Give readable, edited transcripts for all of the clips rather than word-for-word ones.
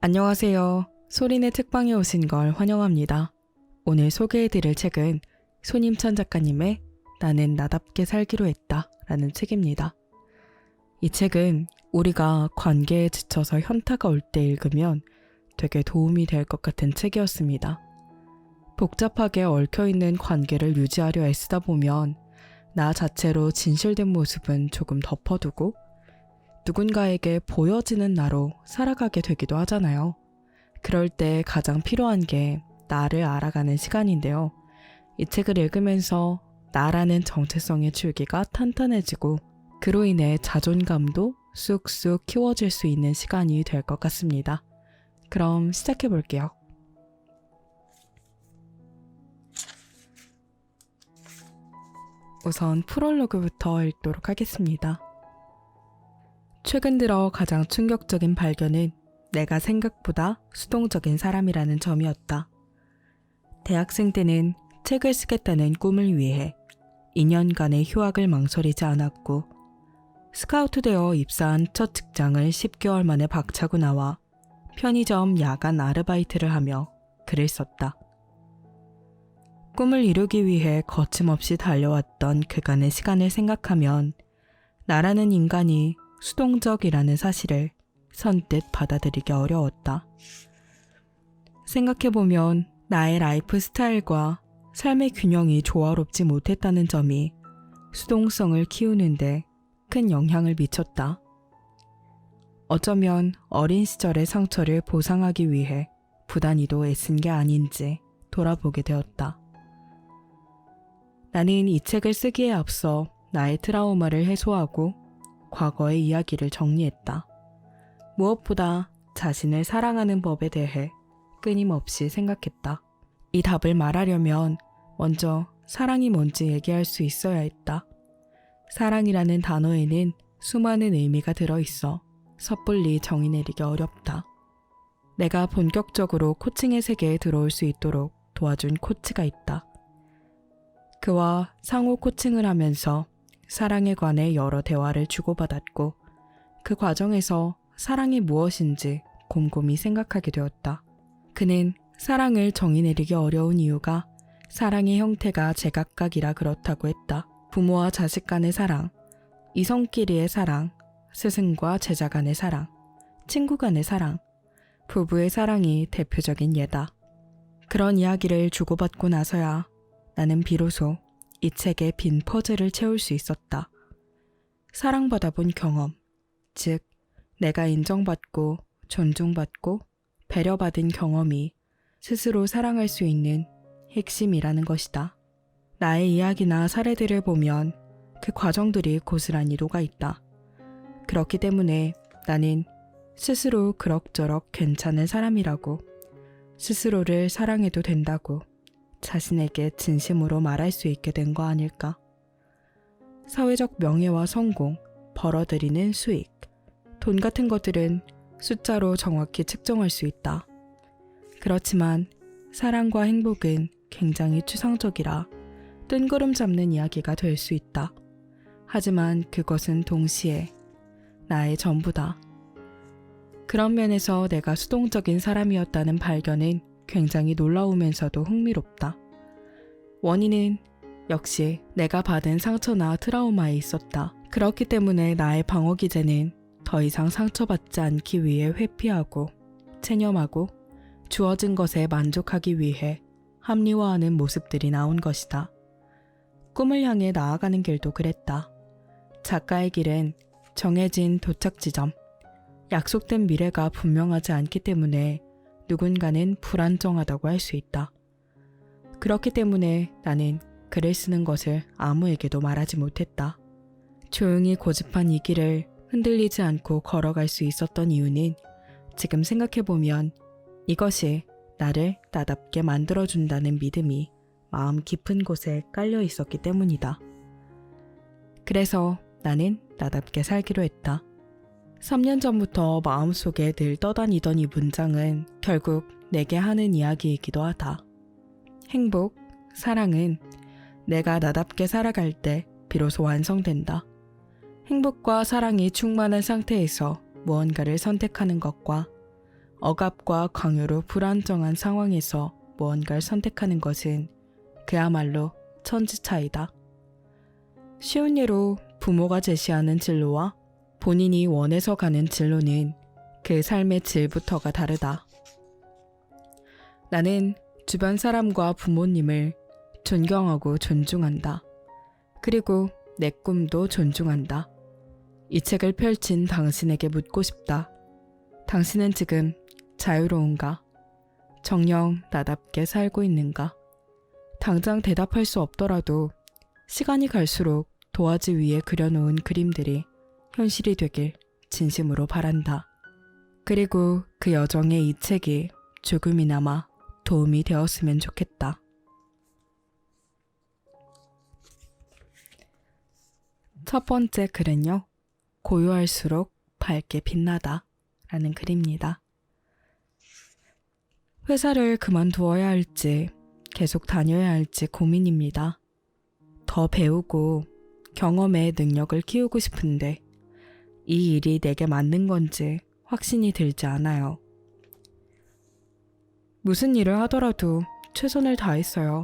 안녕하세요. 소리네 책방에 오신 걸 환영합니다. 오늘 소개해드릴 책은 손임천 작가님의 나는 나답게 살기로 했다 라는 책입니다. 이 책은 우리가 관계에 지쳐서 현타가 올 때 읽으면 되게 도움이 될 것 같은 책이었습니다. 복잡하게 얽혀있는 관계를 유지하려 애쓰다 보면 나 자체로 진실된 모습은 조금 덮어두고 누군가에게 보여지는 나로 살아가게 되기도 하잖아요. 그럴 때 가장 필요한 게 나를 알아가는 시간인데요. 이 책을 읽으면서 나라는 정체성의 줄기가 탄탄해지고 그로 인해 자존감도 쑥쑥 키워질 수 있는 시간이 될 것 같습니다. 그럼 시작해 볼게요. 우선 프롤로그부터 읽도록 하겠습니다. 최근 들어 가장 충격적인 발견은 내가 생각보다 수동적인 사람이라는 점이었다. 대학생 때는 책을 쓰겠다는 꿈을 위해 2년간의 휴학을 망설이지 않았고 스카우트되어 입사한 첫 직장을 10개월 만에 박차고 나와 편의점 야간 아르바이트를 하며 글을 썼다. 꿈을 이루기 위해 거침없이 달려왔던 그간의 시간을 생각하면 나라는 인간이 수동적이라는 사실을 선뜻 받아들이기 어려웠다. 생각해보면 나의 라이프 스타일과 삶의 균형이 조화롭지 못했다는 점이 수동성을 키우는데 큰 영향을 미쳤다. 어쩌면 어린 시절의 상처를 보상하기 위해 부단히도 애쓴 게 아닌지 돌아보게 되었다. 나는 이 책을 쓰기에 앞서 나의 트라우마를 해소하고 과거의 이야기를 정리했다. 무엇보다 자신을 사랑하는 법에 대해 끊임없이 생각했다. 이 답을 말하려면 먼저 사랑이 뭔지 얘기할 수 있어야 했다. 사랑이라는 단어에는 수많은 의미가 들어있어 섣불리 정의 내리기 어렵다. 내가 본격적으로 코칭의 세계에 들어올 수 있도록 도와준 코치가 있다. 그와 상호 코칭을 하면서 사랑에 관해 여러 대화를 주고받았고 그 과정에서 사랑이 무엇인지 곰곰이 생각하게 되었다. 그는 사랑을 정의 내리기 어려운 이유가 사랑의 형태가 제각각이라 그렇다고 했다. 부모와 자식 간의 사랑, 이성끼리의 사랑, 스승과 제자 간의 사랑, 친구 간의 사랑, 부부의 사랑이 대표적인 예다. 그런 이야기를 주고받고 나서야 나는 비로소 이 책의 빈 퍼즐을 채울 수 있었다. 사랑받아 본 경험, 즉 내가 인정받고 존중받고 배려받은 경험이 스스로 사랑할 수 있는 핵심이라는 것이다. 나의 이야기나 사례들을 보면 그 과정들이 고스란히 녹아있다. 그렇기 때문에 나는 스스로 그럭저럭 괜찮은 사람이라고, 스스로를 사랑해도 된다고 자신에게 진심으로 말할 수 있게 된 거 아닐까? 사회적 명예와 성공, 벌어들이는 수익, 돈 같은 것들은 숫자로 정확히 측정할 수 있다. 그렇지만 사랑과 행복은 굉장히 추상적이라 뜬구름 잡는 이야기가 될 수 있다. 하지만 그것은 동시에 나의 전부다. 그런 면에서 내가 수동적인 사람이었다는 발견은 굉장히 놀라우면서도 흥미롭다. 원인은 역시 내가 받은 상처나 트라우마에 있었다. 그렇기 때문에 나의 방어 기제는 더 이상 상처받지 않기 위해 회피하고 체념하고 주어진 것에 만족하기 위해 합리화하는 모습들이 나온 것이다. 꿈을 향해 나아가는 길도 그랬다. 작가의 길은 정해진 도착 지점, 약속된 미래가 분명하지 않기 때문에 누군가는 불안정하다고 할 수 있다. 그렇기 때문에 나는 글을 쓰는 것을 아무에게도 말하지 못했다. 조용히 고집한 이 길을 흔들리지 않고 걸어갈 수 있었던 이유는 지금 생각해보면 이것이 나를 나답게 만들어준다는 믿음이 마음 깊은 곳에 깔려 있었기 때문이다. 그래서 나는 나답게 살기로 했다. 3년 전부터 마음속에 늘 떠다니던 이 문장은 결국 내게 하는 이야기이기도 하다. 행복, 사랑은 내가 나답게 살아갈 때 비로소 완성된다. 행복과 사랑이 충만한 상태에서 무언가를 선택하는 것과 억압과 강요로 불안정한 상황에서 무언가를 선택하는 것은 그야말로 천지 차이다. 쉬운 예로 부모가 제시하는 진로와 본인이 원해서 가는 진로는 그 삶의 질부터가 다르다. 나는 주변 사람과 부모님을 존경하고 존중한다. 그리고 내 꿈도 존중한다. 이 책을 펼친 당신에게 묻고 싶다. 당신은 지금 자유로운가? 정녕 나답게 살고 있는가? 당장 대답할 수 없더라도 시간이 갈수록 도화지 위에 그려놓은 그림들이 현실이 되길 진심으로 바란다. 그리고 그 여정에 이 책이 조금이나마 도움이 되었으면 좋겠다. 첫 번째 글은요. 고요할수록 밝게 빛나다 라는 글입니다. 회사를 그만두어야 할지 계속 다녀야 할지 고민입니다. 더 배우고 경험의 능력을 키우고 싶은데 이 일이 내게 맞는 건지 확신이 들지 않아요. 무슨 일을 하더라도 최선을 다했어요.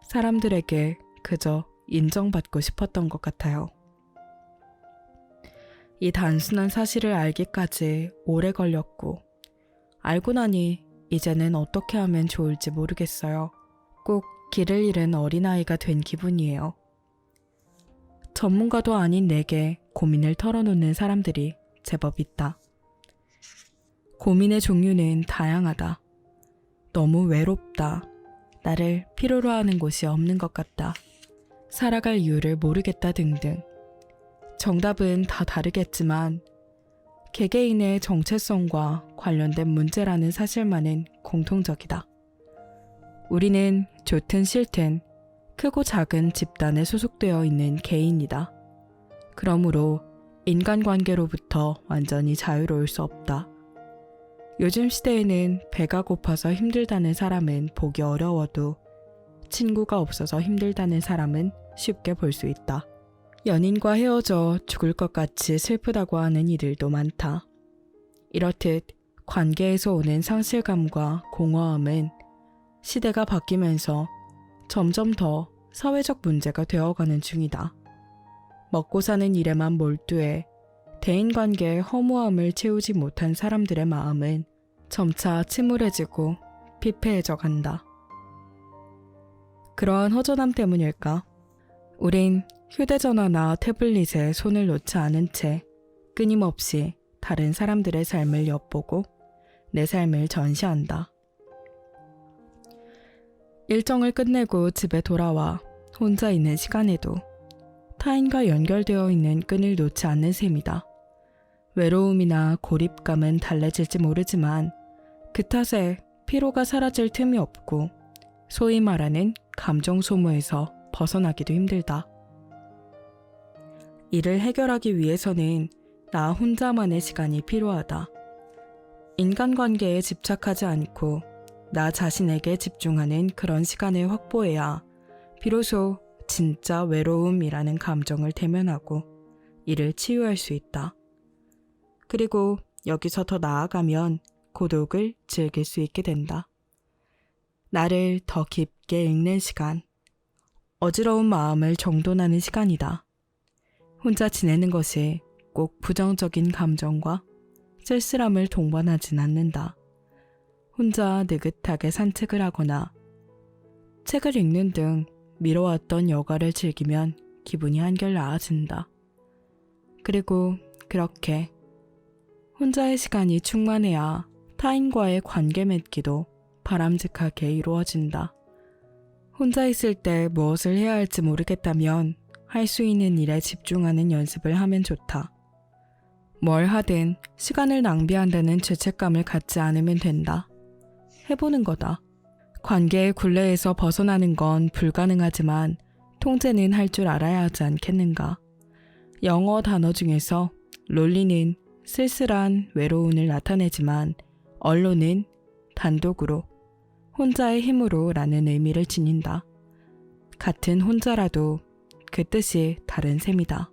사람들에게 그저 인정받고 싶었던 것 같아요. 이 단순한 사실을 알기까지 오래 걸렸고 알고 나니 이제는 어떻게 하면 좋을지 모르겠어요. 꼭 길을 잃은 어린아이가 된 기분이에요. 전문가도 아닌 내게 고민을 털어놓는 사람들이 제법 있다. 고민의 종류는 다양하다. 너무 외롭다. 나를 필요로 하는 곳이 없는 것 같다. 살아갈 이유를 모르겠다 등등. 정답은 다 다르겠지만 개개인의 정체성과 관련된 문제라는 사실만은 공통적이다. 우리는 좋든 싫든 크고 작은 집단에 소속되어 있는 개인이다. 그러므로 인간관계로부터 완전히 자유로울 수 없다. 요즘 시대에는 배가 고파서 힘들다는 사람은 보기 어려워도 친구가 없어서 힘들다는 사람은 쉽게 볼 수 있다. 연인과 헤어져 죽을 것 같이 슬프다고 하는 이들도 많다. 이렇듯 관계에서 오는 상실감과 공허함은 시대가 바뀌면서 점점 더 사회적 문제가 되어가는 중이다. 먹고 사는 일에만 몰두해 대인관계의 허무함을 채우지 못한 사람들의 마음은 점차 침울해지고 피폐해져 간다. 그러한 허전함 때문일까? 우린 휴대전화나 태블릿에 손을 놓지 않은 채 끊임없이 다른 사람들의 삶을 엿보고 내 삶을 전시한다. 일정을 끝내고 집에 돌아와 혼자 있는 시간에도 타인과 연결되어 있는 끈을 놓지 않는 셈이다. 외로움이나 고립감은 달래질지 모르지만 그 탓에 피로가 사라질 틈이 없고 소위 말하는 감정 소모에서 벗어나기도 힘들다. 이를 해결하기 위해서는 나 혼자만의 시간이 필요하다. 인간관계에 집착하지 않고 나 자신에게 집중하는 그런 시간을 확보해야 비로소 진짜 외로움이라는 감정을 대면하고 이를 치유할 수 있다. 그리고 여기서 더 나아가면 고독을 즐길 수 있게 된다. 나를 더 깊게 읽는 시간, 어지러운 마음을 정돈하는 시간이다. 혼자 지내는 것이 꼭 부정적인 감정과 쓸쓸함을 동반하진 않는다. 혼자 느긋하게 산책을 하거나 책을 읽는 등 미뤄왔던 여가를 즐기면 기분이 한결 나아진다. 그리고 그렇게 혼자의 시간이 충만해야 타인과의 관계 맺기도 바람직하게 이루어진다. 혼자 있을 때 무엇을 해야 할지 모르겠다면 할 수 있는 일에 집중하는 연습을 하면 좋다. 뭘 하든 시간을 낭비한다는 죄책감을 갖지 않으면 된다. 해보는 거다. 관계의 굴레에서 벗어나는 건 불가능하지만 통제는 할 줄 알아야 하지 않겠는가. 영어 단어 중에서 롤리는 쓸쓸한 외로움을 나타내지만 언론은 단독으로, 혼자의 힘으로 라는 의미를 지닌다. 같은 혼자라도 그 뜻이 다른 셈이다.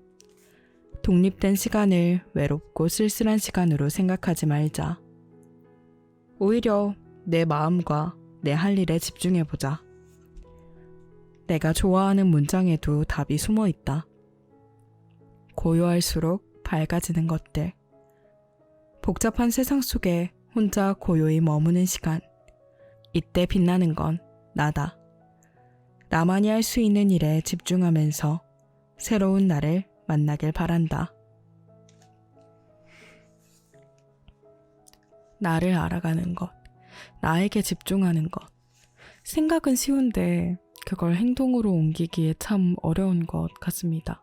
독립된 시간을 외롭고 쓸쓸한 시간으로 생각하지 말자. 오히려 내 마음과 내 할 일에 집중해보자. 내가 좋아하는 문장에도 답이 숨어 있다. 고요할수록 밝아지는 것들. 복잡한 세상 속에 혼자 고요히 머무는 시간. 이때 빛나는 건 나다. 나만이 할 수 있는 일에 집중하면서 새로운 나를 만나길 바란다. 나를 알아가는 것, 나에게 집중하는 것. 생각은 쉬운데 그걸 행동으로 옮기기에 참 어려운 것 같습니다.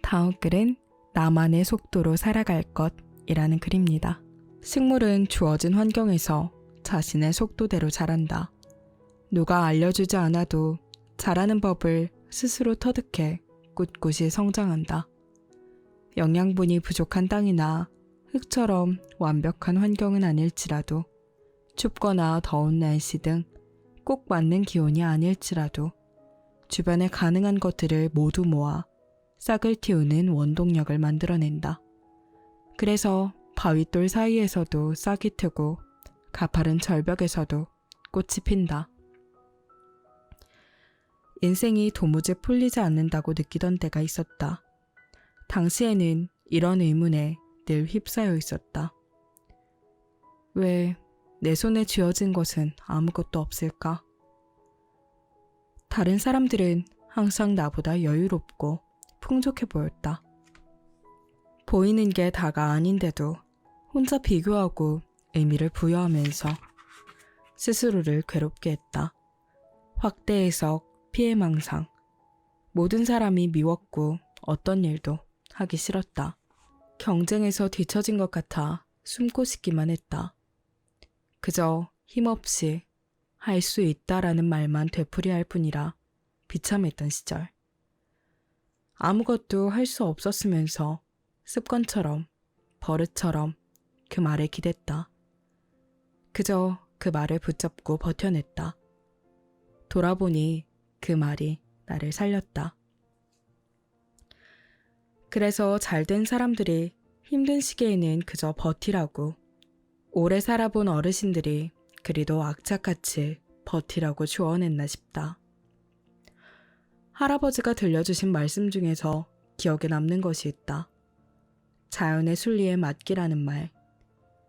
다음 글은 나만의 속도로 살아갈 것이라는 글입니다. 식물은 주어진 환경에서 자신의 속도대로 자란다. 누가 알려주지 않아도 자라는 법을 스스로 터득해 꿋꿋이 성장한다. 영양분이 부족한 땅이나 흙처럼 완벽한 환경은 아닐지라도 춥거나 더운 날씨 등 꼭 맞는 기온이 아닐지라도 주변에 가능한 것들을 모두 모아 싹을 틔우는 원동력을 만들어낸다. 그래서 바위돌 사이에서도 싹이 트고 가파른 절벽에서도 꽃이 핀다. 인생이 도무지 풀리지 않는다고 느끼던 때가 있었다. 당시에는 이런 의문에 늘 휩싸여 있었다. 왜 내 손에 쥐어진 것은 아무것도 없을까? 다른 사람들은 항상 나보다 여유롭고 풍족해 보였다. 보이는 게 다가 아닌데도 혼자 비교하고 의미를 부여하면서 스스로를 괴롭게 했다. 확대 해석, 피해망상. 모든 사람이 미웠고 어떤 일도 하기 싫었다. 경쟁에서 뒤처진 것 같아 숨고 싶기만 했다. 그저 힘없이 할 수 있다라는 말만 되풀이할 뿐이라 비참했던 시절. 아무것도 할 수 없었으면서 습관처럼, 버릇처럼 그 말에 기댔다. 그저 그 말을 붙잡고 버텨냈다. 돌아보니 그 말이 나를 살렸다. 그래서 잘된 사람들이 힘든 시기에는 그저 버티라고, 오래 살아본 어르신들이 그리도 악착같이 버티라고 조언했나 싶다. 할아버지가 들려주신 말씀 중에서 기억에 남는 것이 있다. 자연의 순리에 맡기라는 말,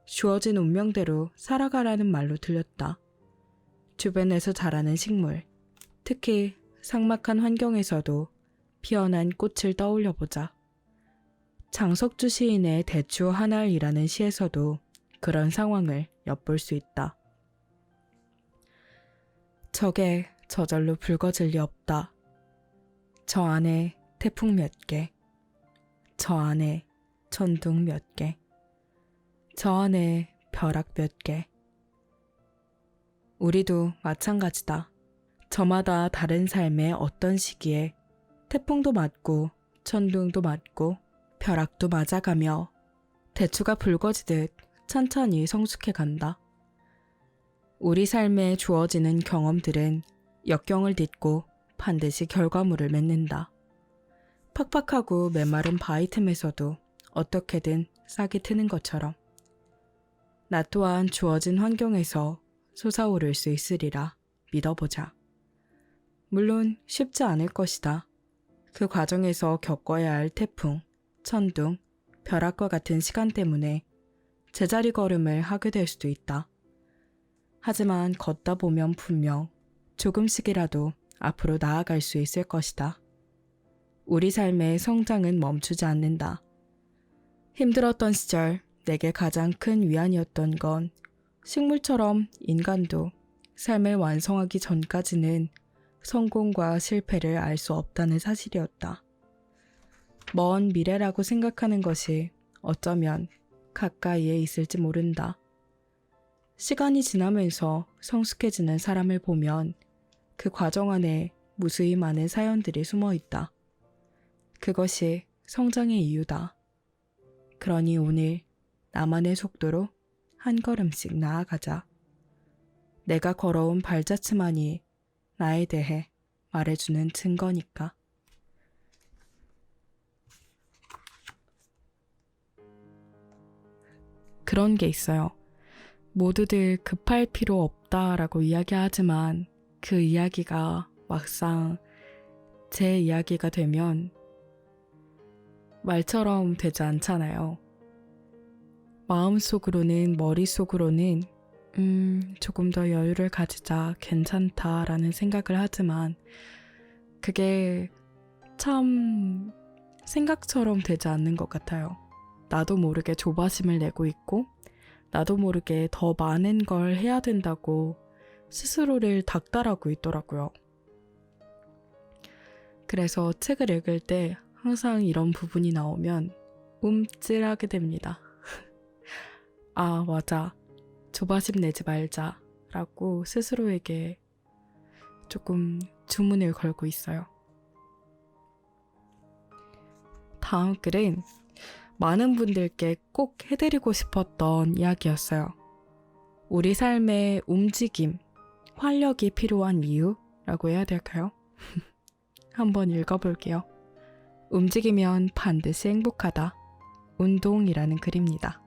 주어진 운명대로 살아가라는 말로 들렸다. 주변에서 자라는 식물, 특히 삭막한 환경에서도 피어난 꽃을 떠올려보자. 장석주 시인의 대추 하나이라는 시에서도 그런 상황을 엿볼 수 있다. 저게 저절로 붉어질 리 없다. 저 안에 태풍 몇 개, 저 안에 천둥 몇 개, 저 안에 벼락 몇 개. 우리도 마찬가지다. 저마다 다른 삶의 어떤 시기에 태풍도 맞고 천둥도 맞고 벼락도 맞아가며 대추가 붉어지듯 천천히 성숙해 간다. 우리 삶에 주어지는 경험들은 역경을 딛고 반드시 결과물을 맺는다. 팍팍하고 메마른 바위 틈에서도 어떻게든 싹이 트는 것처럼 나 또한 주어진 환경에서 솟아오를 수 있으리라 믿어보자. 물론 쉽지 않을 것이다. 그 과정에서 겪어야 할 태풍, 천둥, 벼락과 같은 시간 때문에 제자리 걸음을 하게 될 수도 있다. 하지만 걷다 보면 분명 조금씩이라도 앞으로 나아갈 수 있을 것이다. 우리 삶의 성장은 멈추지 않는다. 힘들었던 시절 내게 가장 큰 위안이었던 건 식물처럼 인간도 삶을 완성하기 전까지는 성공과 실패를 알 수 없다는 사실이었다. 먼 미래라고 생각하는 것이 어쩌면 가까이에 있을지 모른다. 시간이 지나면서 성숙해지는 사람을 보면 그 과정 안에 무수히 많은 사연들이 숨어 있다. 그것이 성장의 이유다. 그러니 오늘 나만의 속도로 한 걸음씩 나아가자. 내가 걸어온 발자취만이 나에 대해 말해주는 증거니까. 그런 게 있어요. 모두들 급할 필요 없다라고 이야기하지만 그 이야기가 막상 제 이야기가 되면 말처럼 되지 않잖아요. 마음속으로는, 머릿속으로는 조금 더 여유를 가지자, 괜찮다라는 생각을 하지만 그게 참 생각처럼 되지 않는 것 같아요. 나도 모르게 조바심을 내고 있고 나도 모르게 더 많은 걸 해야 된다고 스스로를 닥달하고 있더라고요. 그래서 책을 읽을 때 항상 이런 부분이 나오면 움찔하게 됩니다. 아, 맞아. 조바심 내지 말자 라고 스스로에게 조금 주문을 걸고 있어요. 다음 글은 많은 분들께 꼭 해드리고 싶었던 이야기였어요. 우리 삶에 움직임, 활력이 필요한 이유라고 해야 될까요? 한번 읽어볼게요. 움직이면 반드시 행복하다. 운동이라는 글입니다.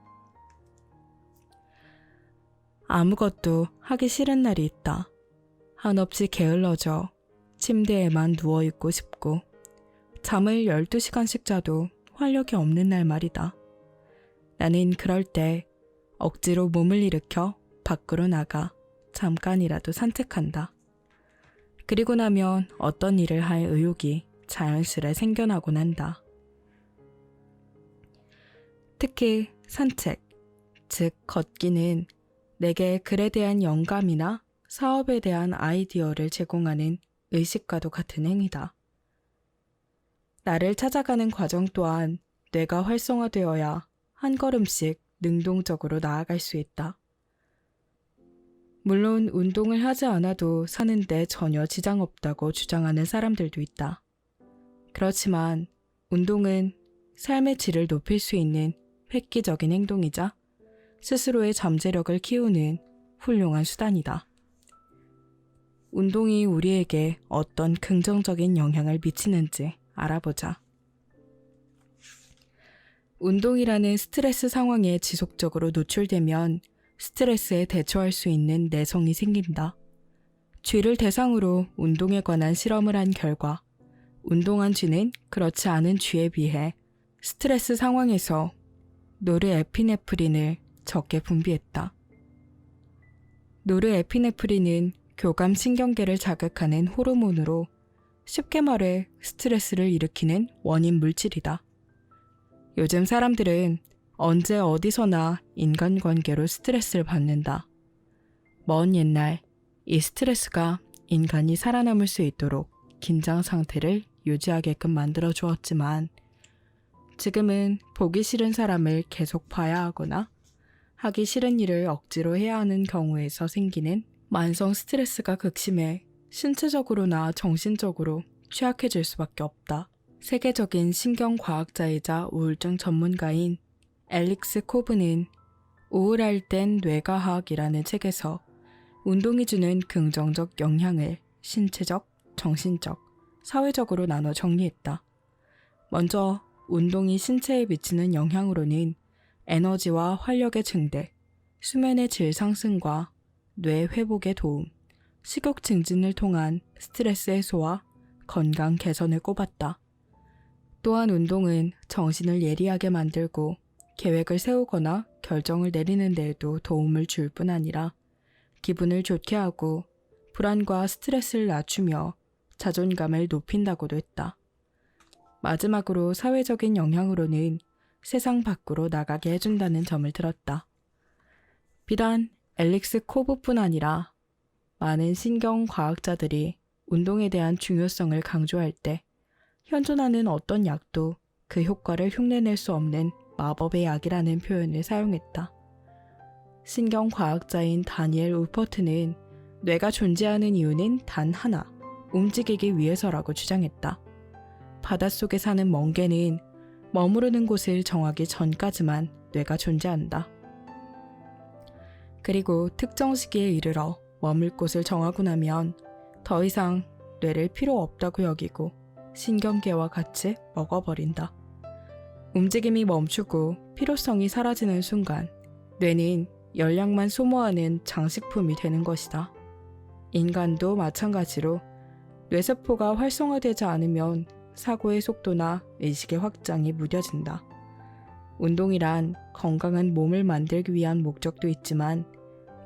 아무것도 하기 싫은 날이 있다. 한없이 게을러져 침대에만 누워있고 싶고 잠을 12시간씩 자도 활력이 없는 날 말이다. 나는 그럴 때 억지로 몸을 일으켜 밖으로 나가 잠깐이라도 산책한다. 그리고 나면 어떤 일을 할 의욕이 자연스레 생겨나곤 한다. 특히 산책, 즉 걷기는 내게 글에 대한 영감이나 사업에 대한 아이디어를 제공하는 의식과도 같은 행위다. 나를 찾아가는 과정 또한 뇌가 활성화되어야 한 걸음씩 능동적으로 나아갈 수 있다. 물론 운동을 하지 않아도 사는데 전혀 지장 없다고 주장하는 사람들도 있다. 그렇지만 운동은 삶의 질을 높일 수 있는 획기적인 행동이자 스스로의 잠재력을 키우는 훌륭한 수단이다. 운동이 우리에게 어떤 긍정적인 영향을 미치는지 알아보자. 운동이라는 스트레스 상황에 지속적으로 노출되면 스트레스에 대처할 수 있는 내성이 생긴다. 쥐를 대상으로 운동에 관한 실험을 한 결과 운동한 쥐는 그렇지 않은 쥐에 비해 스트레스 상황에서 노르에피네프린을 적게 분비했다. 노르에피네프린은 교감 신경계를 자극하는 호르몬으로 쉽게 말해 스트레스를 일으키는 원인 물질이다. 요즘 사람들은 언제 어디서나 인간관계로 스트레스를 받는다. 먼 옛날 이 스트레스가 인간이 살아남을 수 있도록 긴장 상태를 유지하게끔 만들어 주었지만 지금은 보기 싫은 사람을 계속 봐야 하거나 하기 싫은 일을 억지로 해야 하는 경우에서 생기는 만성 스트레스가 극심해 신체적으로나 정신적으로 취약해질 수밖에 없다. 세계적인 신경과학자이자 우울증 전문가인 앨릭스 코브는 우울할 땐 뇌과학이라는 책에서 운동이 주는 긍정적 영향을 신체적, 정신적, 사회적으로 나눠 정리했다. 먼저 운동이 신체에 미치는 영향으로는 에너지와 활력의 증대, 수면의 질 상승과 뇌 회복에 도움, 식욕 증진을 통한 스트레스 해소와 건강 개선을 꼽았다. 또한 운동은 정신을 예리하게 만들고 계획을 세우거나 결정을 내리는 데에도 도움을 줄 뿐 아니라 기분을 좋게 하고 불안과 스트레스를 낮추며 자존감을 높인다고도 했다. 마지막으로 사회적인 영향으로는 세상 밖으로 나가게 해준다는 점을 들었다. 비단 앨릭스 코브뿐 아니라 많은 신경과학자들이 운동에 대한 중요성을 강조할 때 현존하는 어떤 약도 그 효과를 흉내낼 수 없는 마법의 약이라는 표현을 사용했다. 신경과학자인 다니엘 울퍼트는 뇌가 존재하는 이유는 단 하나, 움직이기 위해서라고 주장했다. 바닷속에 사는 멍게는 머무르는 곳을 정하기 전까지만 뇌가 존재한다. 그리고 특정 시기에 이르러 머물 곳을 정하고 나면 더 이상 뇌를 필요 없다고 여기고 신경계와 같이 먹어버린다. 움직임이 멈추고 필요성이 사라지는 순간 뇌는 열량만 소모하는 장식품이 되는 것이다. 인간도 마찬가지로 뇌세포가 활성화되지 않으면 사고의 속도나 의식의 확장이 무뎌진다. 운동이란 건강한 몸을 만들기 위한 목적도 있지만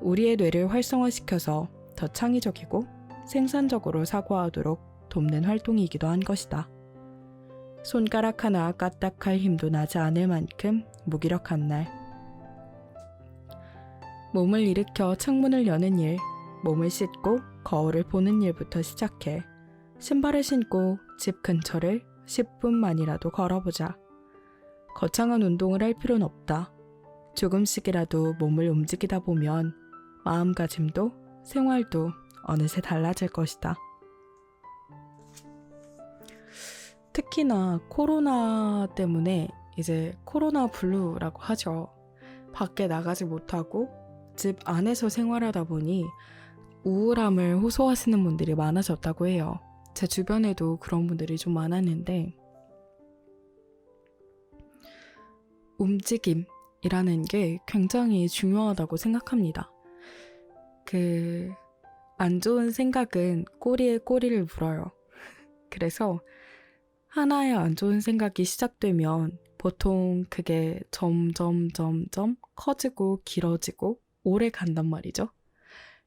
우리의 뇌를 활성화시켜서 더 창의적이고 생산적으로 사고하도록 돕는 활동이기도 한 것이다. 손가락 하나 까딱할 힘도 나지 않을 만큼 무기력한 날. 몸을 일으켜 창문을 여는 일, 몸을 씻고 거울을 보는 일부터 시작해 신발을 신고 집 근처를 10분만이라도 걸어보자. 거창한 운동을 할 필요는 없다. 조금씩이라도 몸을 움직이다 보면 마음가짐도 생활도 어느새 달라질 것이다. 특히나 코로나 때문에 이제 코로나 블루라고 하죠. 밖에 나가지 못하고 집 안에서 생활하다 보니 우울함을 호소하시는 분들이 많아졌다고 해요. 제 주변에도 그런 분들이 좀 많았는데 움직임이라는 게 굉장히 중요하다고 생각합니다. 안 좋은 생각은 꼬리에 꼬리를 물어요. 그래서 하나의 안 좋은 생각이 시작되면 보통 그게 점점 커지고 길어지고 오래 간단 말이죠.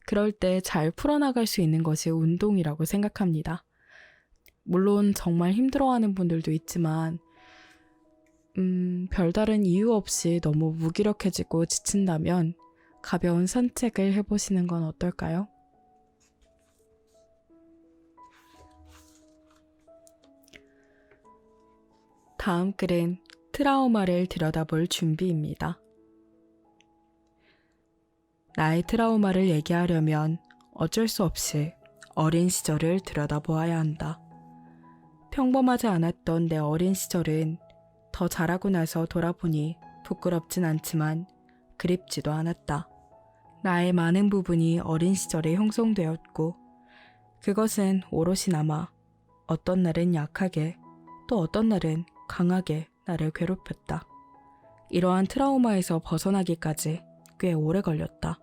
그럴 때 잘 풀어나갈 수 있는 것이 운동이라고 생각합니다. 물론 정말 힘들어하는 분들도 있지만 별다른 이유 없이 너무 무기력해지고 지친다면 가벼운 산책을 해보시는 건 어떨까요? 다음 글은 트라우마를 들여다볼 준비입니다. 나의 트라우마를 얘기하려면 어쩔 수 없이 어린 시절을 들여다보아야 한다. 평범하지 않았던 내 어린 시절은 더 자라고 나서 돌아보니 부끄럽진 않지만 그립지도 않았다. 나의 많은 부분이 어린 시절에 형성되었고 그것은 오롯이나마 어떤 날은 약하게 또 어떤 날은 강하게 나를 괴롭혔다. 이러한 트라우마에서 벗어나기까지 꽤 오래 걸렸다.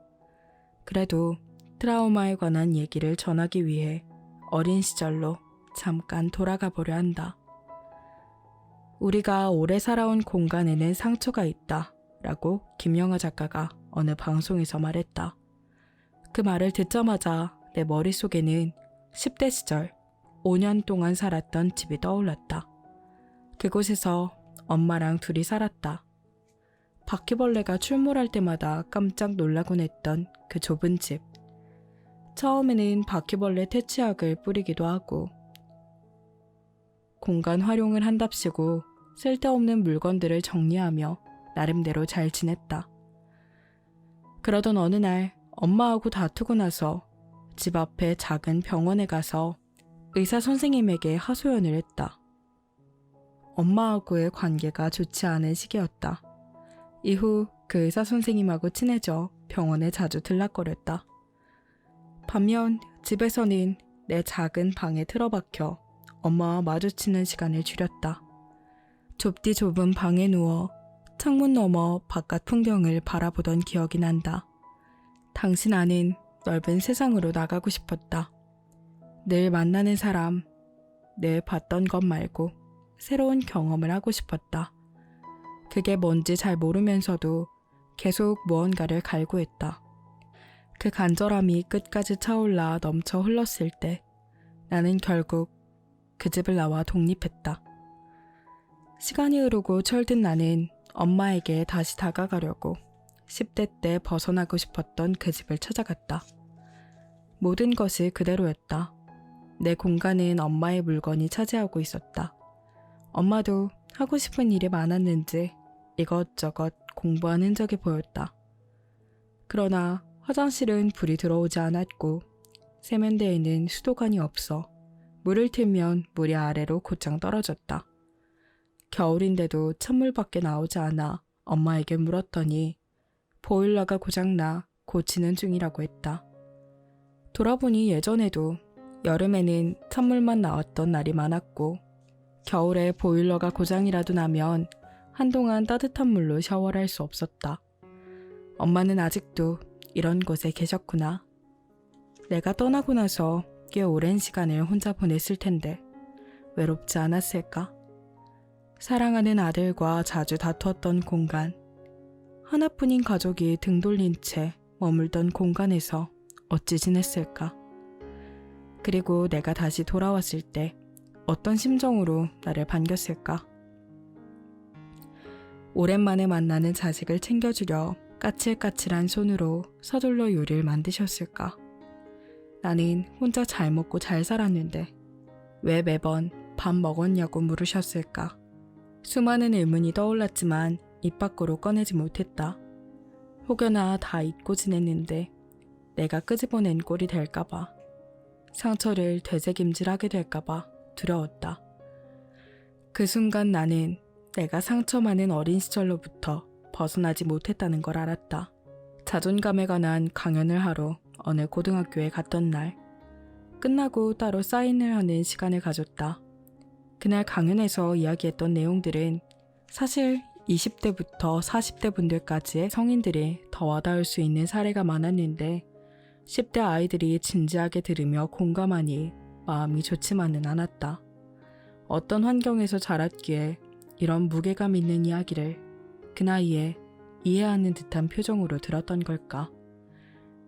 그래도 트라우마에 관한 얘기를 전하기 위해 어린 시절로 잠깐 돌아가 보려 한다. 우리가 오래 살아온 공간에는 상처가 있다 라고 김영하 작가가 어느 방송에서 말했다. 그 말을 듣자마자 내 머릿속에는 10대 시절 5년 동안 살았던 집이 떠올랐다. 그곳에서 엄마랑 둘이 살았다. 바퀴벌레가 출몰할 때마다 깜짝 놀라곤 했던 그 좁은 집. 처음에는 바퀴벌레 퇴치약을 뿌리기도 하고 공간 활용을 한답시고 쓸데없는 물건들을 정리하며 나름대로 잘 지냈다. 그러던 어느 날 엄마하고 다투고 나서 집 앞에 작은 병원에 가서 의사 선생님에게 하소연을 했다. 엄마하고의 관계가 좋지 않은 시기였다. 이후 그 의사 선생님하고 친해져 병원에 자주 들락거렸다. 반면 집에서는 내 작은 방에 틀어박혀 엄마와 마주치는 시간을 줄였다. 좁디 좁은 방에 누워 창문 너머 바깥 풍경을 바라보던 기억이 난다. 당신 아는 넓은 세상으로 나가고 싶었다. 늘 만나는 사람, 늘 봤던 것 말고 새로운 경험을 하고 싶었다. 그게 뭔지 잘 모르면서도 계속 무언가를 갈구했다. 그 간절함이 끝까지 차올라 넘쳐 흘렀을 때 나는 결국 그 집을 나와 독립했다. 시간이 흐르고 철든 나는 엄마에게 다시 다가가려고 10대 때 벗어나고 싶었던 그 집을 찾아갔다. 모든 것이 그대로였다. 내 공간은 엄마의 물건이 차지하고 있었다. 엄마도 하고 싶은 일이 많았는지 이것저것 공부한 흔적이 보였다. 그러나 화장실은 불이 들어오지 않았고 세면대에는 수도관이 없어 물을 틀면 물이 아래로 곧장 떨어졌다. 겨울인데도 찬물밖에 나오지 않아 엄마에게 물었더니 보일러가 고장나 고치는 중이라고 했다. 돌아보니 예전에도 여름에는 찬물만 나왔던 날이 많았고 겨울에 보일러가 고장이라도 나면 한동안 따뜻한 물로 샤워를 할 수 없었다. 엄마는 아직도 이런 곳에 계셨구나. 내가 떠나고 나서 꽤 오랜 시간을 혼자 보냈을 텐데 외롭지 않았을까? 사랑하는 아들과 자주 다투었던 공간, 하나뿐인 가족이 등 돌린 채 머물던 공간에서 어찌 지냈을까? 그리고 내가 다시 돌아왔을 때 어떤 심정으로 나를 반겼을까? 오랜만에 만나는 자식을 챙겨주려 까칠까칠한 손으로 서둘러 요리를 만드셨을까? 나는 혼자 잘 먹고 잘 살았는데 왜 매번 밥 먹었냐고 물으셨을까? 수많은 의문이 떠올랐지만 입 밖으로 꺼내지 못했다. 혹여나 다 잊고 지냈는데 내가 끄집어낸 꼴이 될까봐, 상처를 되새김질하게 될까봐 두려웠다. 그 순간 나는 내가 상처 많은 어린 시절로부터 벗어나지 못했다는 걸 알았다. 자존감에 관한 강연을 하러 어느 고등학교에 갔던 날, 끝나고 따로 사인을 하는 시간을 가졌다. 그날 강연에서 이야기했던 내용들은 사실 20대부터 40대 분들까지의 성인들이 더 와닿을 수 있는 사례가 많았는데 10대 아이들이 진지하게 들으며 공감하니 마음이 좋지만은 않았다. 어떤 환경에서 자랐기에 이런 무게감 있는 이야기를 그 나이에 이해하는 듯한 표정으로 들었던 걸까?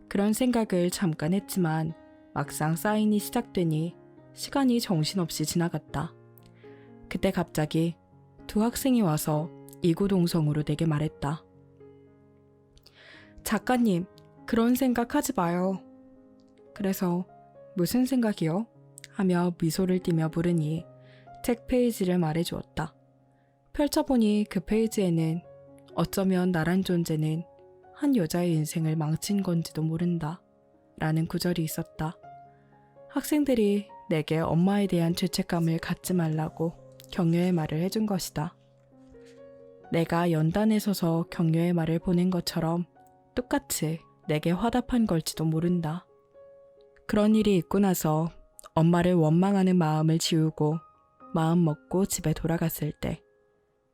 그런 생각을 잠깐 했지만 막상 사인이 시작되니 시간이 정신없이 지나갔다. 그때 갑자기 두 학생이 와서 이구동성으로 내게 말했다. 작가님, 그런 생각 하지 마요. 그래서 무슨 생각이요? 하며 미소를 띠며 물으니 책 페이지를 말해주었다. 펼쳐보니 그 페이지에는 어쩌면 나란 존재는 한 여자의 인생을 망친 건지도 모른다 라는 구절이 있었다. 학생들이 내게 엄마에 대한 죄책감을 갖지 말라고 격려의 말을 해준 것이다. 내가 연단에 서서 격려의 말을 보낸 것처럼 똑같이 내게 화답한 걸지도 모른다. 그런 일이 있고 나서 엄마를 원망하는 마음을 지우고 마음 먹고 집에 돌아갔을 때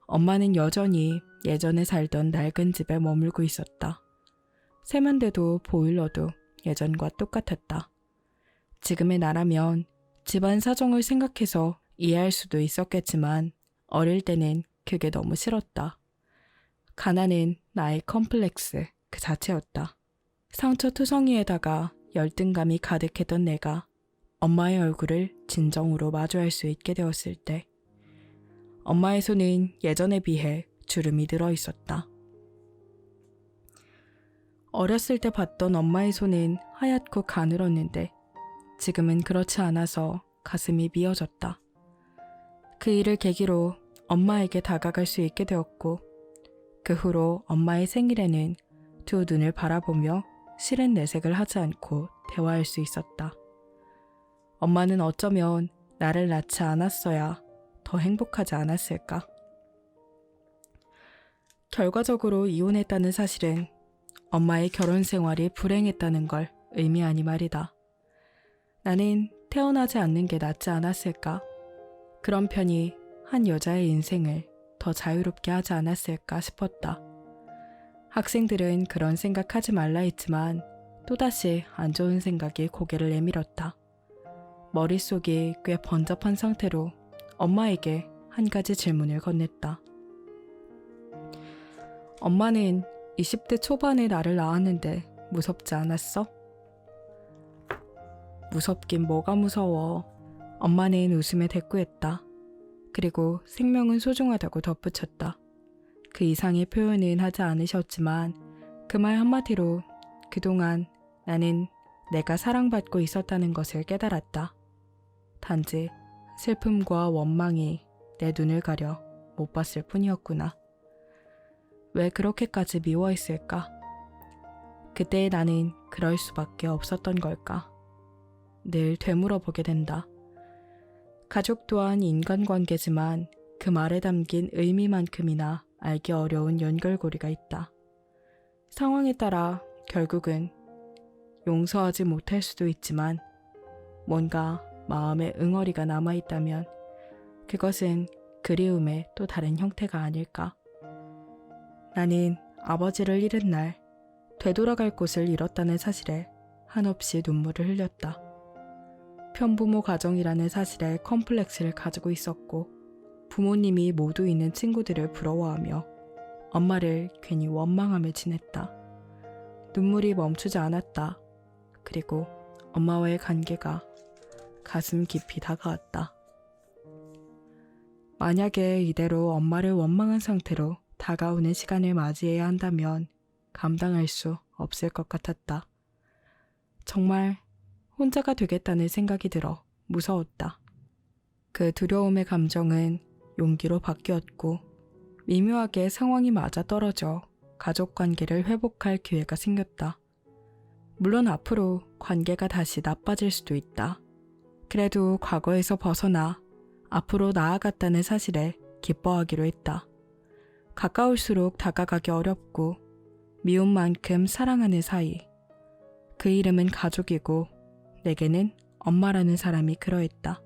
엄마는 여전히 예전에 살던 낡은 집에 머물고 있었다. 세면대도 보일러도 예전과 똑같았다. 지금의 나라면 집안 사정을 생각해서 이해할 수도 있었겠지만 어릴 때는 그게 너무 싫었다. 가난은 나의 컴플렉스 그 자체였다. 상처투성이에다가 열등감이 가득했던 내가 엄마의 얼굴을 진정으로 마주할 수 있게 되었을 때 엄마의 손은 예전에 비해 주름이 들어 있었다. 어렸을 때 봤던 엄마의 손은 하얗고 가늘었는데 지금은 그렇지 않아서 가슴이 미어졌다. 그 일을 계기로 엄마에게 다가갈 수 있게 되었고 그 후로 엄마의 생일에는 두 눈을 바라보며 싫은 내색을 하지 않고 대화할 수 있었다. 엄마는 어쩌면 나를 낳지 않았어야 더 행복하지 않았을까? 결과적으로 이혼했다는 사실은 엄마의 결혼 생활이 불행했다는 걸 의미하니 말이다. 나는 태어나지 않는 게 낫지 않았을까? 그런 편이 한 여자의 인생을 더 자유롭게 하지 않았을까 싶었다. 학생들은 그런 생각하지 말라 했지만 또다시 안 좋은 생각이 고개를 내밀었다. 머릿속이 꽤 번잡한 상태로 엄마에게 한 가지 질문을 건넸다. 엄마는 20대 초반에 나를 낳았는데 무섭지 않았어? 무섭긴 뭐가 무서워. 엄마는 웃음에 대꾸했다. 그리고 생명은 소중하다고 덧붙였다. 그 이상의 표현은 하지 않으셨지만 그 말 한마디로 그동안 나는 내가 사랑받고 있었다는 것을 깨달았다. 단지 슬픔과 원망이 내 눈을 가려 못 봤을 뿐이었구나. 왜 그렇게까지 미워했을까? 그때의 나는 그럴 수밖에 없었던 걸까? 늘 되물어보게 된다. 가족 또한 인간관계지만 그 말에 담긴 의미만큼이나 알기 어려운 연결고리가 있다. 상황에 따라 결국은 용서하지 못할 수도 있지만 뭔가 마음에 응어리가 남아있다면 그것은 그리움의 또 다른 형태가 아닐까. 나는 아버지를 잃은 날 되돌아갈 곳을 잃었다는 사실에 한없이 눈물을 흘렸다. 편부모 가정이라는 사실에 컴플렉스를 가지고 있었고 부모님이 모두 있는 친구들을 부러워하며 엄마를 괜히 원망하며 지냈다. 눈물이 멈추지 않았다. 그리고 엄마와의 관계가 가슴 깊이 다가왔다. 만약에 이대로 엄마를 원망한 상태로 다가오는 시간을 맞이해야 한다면 감당할 수 없을 것 같았다. 정말 혼자가 되겠다는 생각이 들어 무서웠다. 그 두려움의 감정은 용기로 바뀌었고 미묘하게 상황이 맞아떨어져 가족 관계를 회복할 기회가 생겼다. 물론 앞으로 관계가 다시 나빠질 수도 있다. 그래도 과거에서 벗어나 앞으로 나아갔다는 사실에 기뻐하기로 했다. 가까울수록 다가가기 어렵고 미운 만큼 사랑하는 사이. 그 이름은 가족이고 내게는 엄마라는 사람이 그러했다.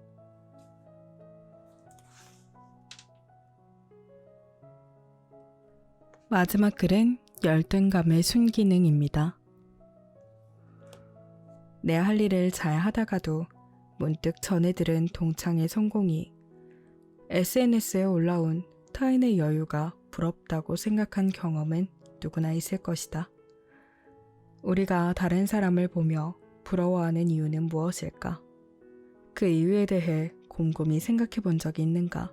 마지막 글은 열등감의 순기능입니다. 내 할 일을 잘 하다가도 문득 전해 들은 동창의 성공이 SNS에 올라온 타인의 여유가 부럽다고 생각한 경험은 누구나 있을 것이다. 우리가 다른 사람을 보며 부러워하는 이유는 무엇일까? 그 이유에 대해 곰곰이 생각해 본 적이 있는가?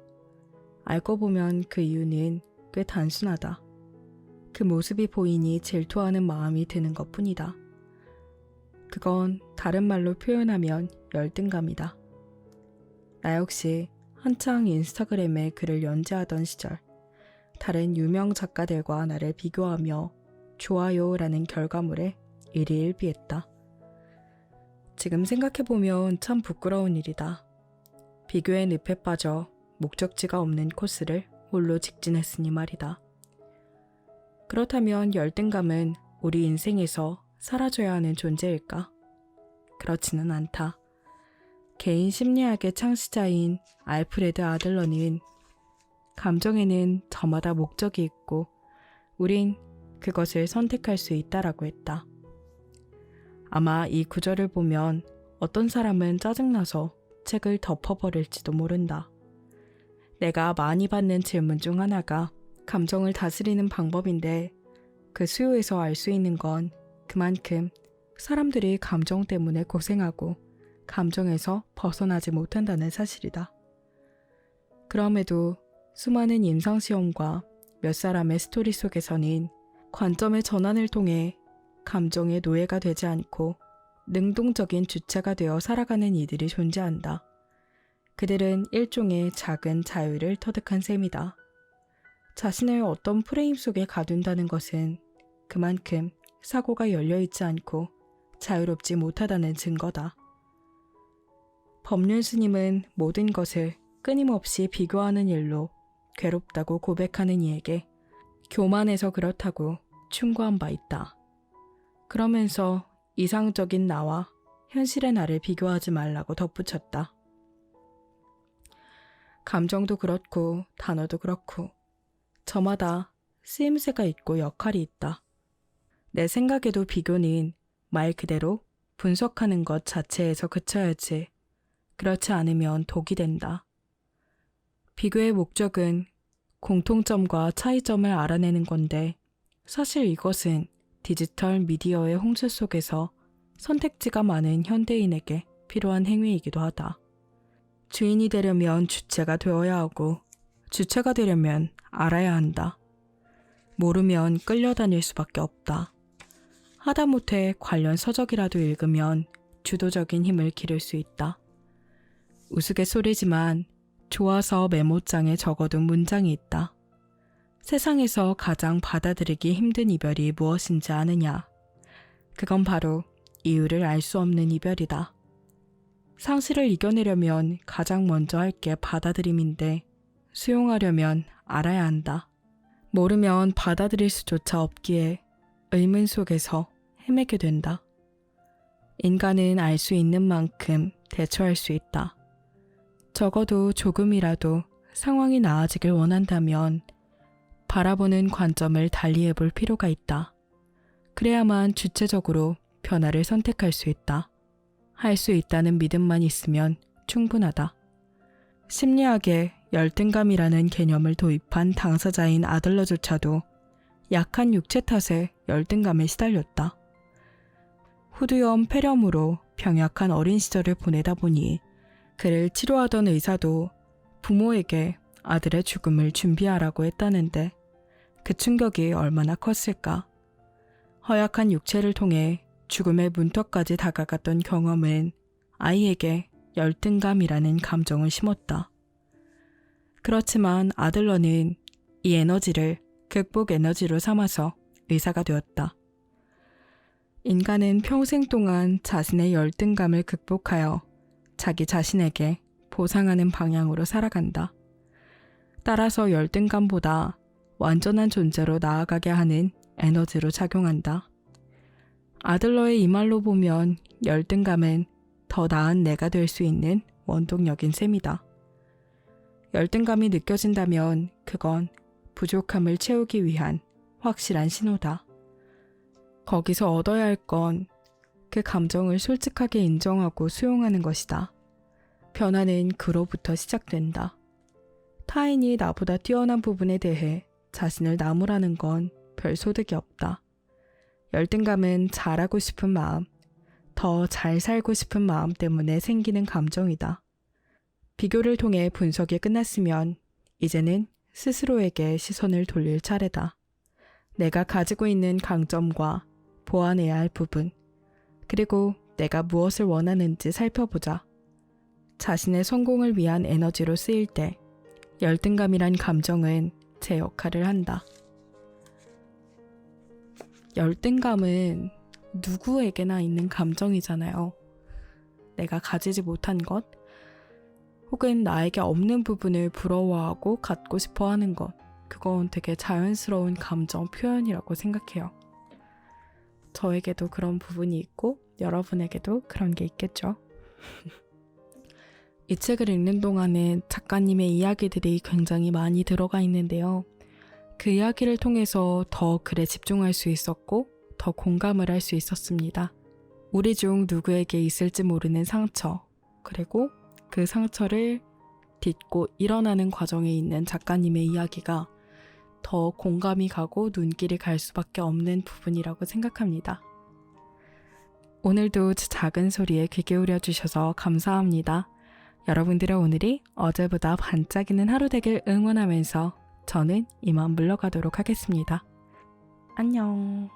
알고 보면 그 이유는 꽤 단순하다. 그 모습이 보이니 질투하는 마음이 드는 것뿐이다. 그건 다른 말로 표현하면 열등감이다. 나 역시 한창 인스타그램에 글을 연재하던 시절 다른 유명 작가들과 나를 비교하며 좋아요라는 결과물에 일희일비했다. 지금 생각해보면 참 부끄러운 일이다. 비교의 늪에 빠져 목적지가 없는 코스를 홀로 직진했으니 말이다. 그렇다면 열등감은 우리 인생에서 사라져야 하는 존재일까? 그렇지는 않다. 개인 심리학의 창시자인 알프레드 아들러는 감정에는 저마다 목적이 있고 우린 그것을 선택할 수 있다라고 했다. 아마 이 구절을 보면 어떤 사람은 짜증나서 책을 덮어버릴지도 모른다. 내가 많이 받는 질문 중 하나가 감정을 다스리는 방법인데 그 수요에서 알 수 있는 건 그만큼 사람들이 감정 때문에 고생하고 감정에서 벗어나지 못한다는 사실이다. 그럼에도 수많은 임상시험과 몇 사람의 스토리 속에서는 관점의 전환을 통해 감정의 노예가 되지 않고 능동적인 주체가 되어 살아가는 이들이 존재한다. 그들은 일종의 작은 자유를 터득한 셈이다. 자신을 어떤 프레임 속에 가둔다는 것은 그만큼 사고가 열려있지 않고 자유롭지 못하다는 증거다. 법륜 스님은 모든 것을 끊임없이 비교하는 일로 괴롭다고 고백하는 이에게 교만해서 그렇다고 충고한 바 있다. 그러면서 이상적인 나와 현실의 나를 비교하지 말라고 덧붙였다. 감정도 그렇고 단어도 그렇고 저마다 쓰임새가 있고 역할이 있다. 내 생각에도 비교는 말 그대로 분석하는 것 자체에서 그쳐야지. 그렇지 않으면 독이 된다. 비교의 목적은 공통점과 차이점을 알아내는 건데 사실 이것은 디지털 미디어의 홍수 속에서 선택지가 많은 현대인에게 필요한 행위이기도 하다. 주인이 되려면 주체가 되어야 하고 주체가 되려면 알아야 한다. 모르면 끌려다닐 수밖에 없다. 하다못해 관련 서적이라도 읽으면 주도적인 힘을 기를 수 있다. 우스갯소리지만 좋아서 메모장에 적어둔 문장이 있다. 세상에서 가장 받아들이기 힘든 이별이 무엇인지 아느냐? 그건 바로 이유를 알 수 없는 이별이다. 상실을 이겨내려면 가장 먼저 할 게 받아들임인데 수용하려면 알아야 한다. 모르면 받아들일 수조차 없기에 의문 속에서 헤매게 된다. 인간은 알 수 있는 만큼 대처할 수 있다. 적어도 조금이라도 상황이 나아지길 원한다면 바라보는 관점을 달리 해볼 필요가 있다. 그래야만 주체적으로 변화를 선택할 수 있다. 할 수 있다는 믿음만 있으면 충분하다. 심리학에 열등감이라는 개념을 도입한 당사자인 아들러조차도 약한 육체 탓에 열등감에 시달렸다. 후두염 폐렴으로 병약한 어린 시절을 보내다 보니 그를 치료하던 의사도 부모에게 아들의 죽음을 준비하라고 했다는데 그 충격이 얼마나 컸을까. 허약한 육체를 통해 죽음의 문턱까지 다가갔던 경험은 아이에게 열등감이라는 감정을 심었다. 그렇지만 아들러는 이 에너지를 극복 에너지로 삼아서 의사가 되었다. 인간은 평생 동안 자신의 열등감을 극복하여 자기 자신에게 보상하는 방향으로 살아간다. 따라서 열등감보다 완전한 존재로 나아가게 하는 에너지로 작용한다. 아들러의 이 말로 보면 열등감은 더 나은 내가 될 수 있는 원동력인 셈이다. 열등감이 느껴진다면 그건 부족함을 채우기 위한 확실한 신호다. 거기서 얻어야 할 건 그 감정을 솔직하게 인정하고 수용하는 것이다. 변화는 그로부터 시작된다. 타인이 나보다 뛰어난 부분에 대해 자신을 나무라는 건 별 소득이 없다. 열등감은 잘하고 싶은 마음, 더 잘 살고 싶은 마음 때문에 생기는 감정이다. 비교를 통해 분석이 끝났으면 이제는 스스로에게 시선을 돌릴 차례다. 내가 가지고 있는 강점과 보완해야 할 부분, 그리고 내가 무엇을 원하는지 살펴보자. 자신의 성공을 위한 에너지로 쓰일 때 열등감이란 감정은 제 역할을 한다. 열등감은 누구에게나 있는 감정이잖아요. 내가 가지지 못한 것, 혹은 나에게 없는 부분을 부러워하고 갖고 싶어 하는 것, 그건 되게 자연스러운 감정 표현이라고 생각해요. 저에게도 그런 부분이 있고 여러분에게도 그런 게 있겠죠. 이 책을 읽는 동안은 작가님의 이야기들이 굉장히 많이 들어가 있는데요. 그 이야기를 통해서 더 글에 집중할 수 있었고 더 공감을 할 수 있었습니다. 우리 중 누구에게 있을지 모르는 상처, 그리고 그 상처를 딛고 일어나는 과정에 있는 작가님의 이야기가 더 공감이 가고 눈길이 갈 수밖에 없는 부분이라고 생각합니다. 오늘도 작은 소리에 귀 기울여 주셔서 감사합니다. 여러분들의 오늘이 어제보다 반짝이는 하루 되길 응원하면서 저는 이만 물러가도록 하겠습니다. 안녕.